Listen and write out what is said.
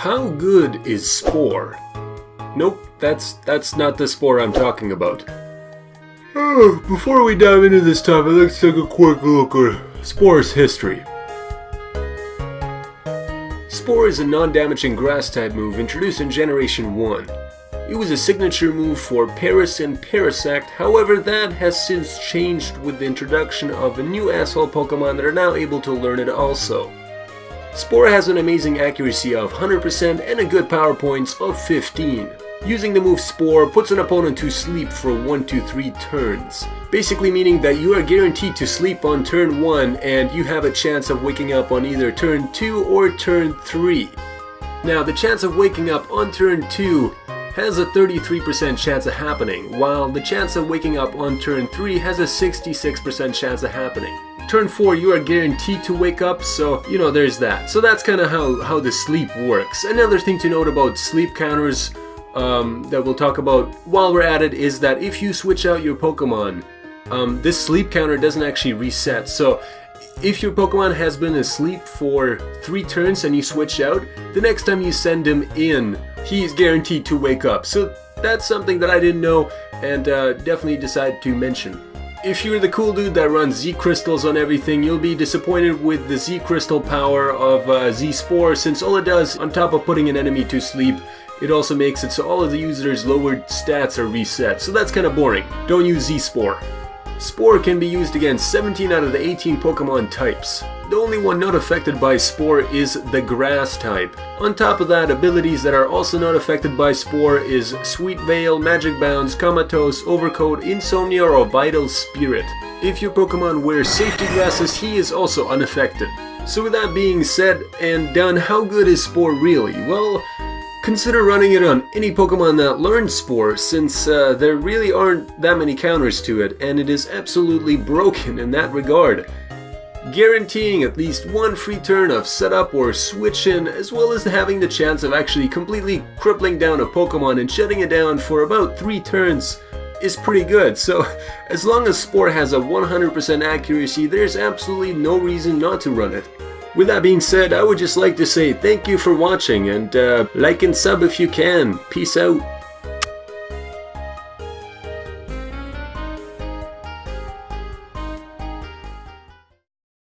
How good is Spore? Nope, that's not the Spore I'm talking about. Before we dive into this topic, let's take a quick look at Spore's history. Spore is a non-damaging grass-type move introduced in Generation 1. It was a signature move for Paris and Parasect, however that has since changed with the introduction of a new asshole Pokemon that are now able to learn it also. Spore has an amazing accuracy of 100% and a good power points of 15. Using the move Spore puts an opponent to sleep for 1 to 3 turns, basically meaning that you are guaranteed to sleep on turn 1 and you have a chance of waking up on either turn 2 or turn 3. Now the chance of waking up on turn 2 has a 33% chance of happening, while the chance of waking up on turn 3 has a 66% chance of happening. Turn 4 you are guaranteed to wake up, so there's that. So that's kind of how the sleep works. Another thing to note about sleep counters that we'll talk about while we're at it is that if you switch out your Pokemon, this sleep counter doesn't actually reset. So if your Pokemon has been asleep for 3 turns and you switch out, the next time you send him in, he's guaranteed to wake up. So that's something that I didn't know and definitely decided to mention. If you're the cool dude that runs Z crystals on everything, you'll be disappointed with the Z crystal power of Z Spore, since all it does, on top of putting an enemy to sleep, it also makes it so all of the user's lowered stats are reset. So that's kind of boring. Don't use Z Spore. Spore can be used against 17 out of the 18 Pokemon types. The only one not affected by Spore is the Grass type. On top of that, abilities that are also not affected by Spore is Sweet Veil, Magic Bounce, Comatose, Overcoat, Insomnia, or Vital Spirit. If your Pokemon wears safety glasses, he is also unaffected. So with that being said and done, how good is Spore really? Well, consider running it on any Pokemon that learns Spore, since there really aren't that many counters to it, and it is absolutely broken in that regard, guaranteeing at least 1 free turn of setup or switch in, as well as having the chance of actually completely crippling down a Pokemon and shutting it down for about 3 turns is pretty good. So as long as Spore has a 100% accuracy, there's absolutely no reason not to run it. With that being said, I would just like to say thank you for watching, and like and sub if you can. Peace out.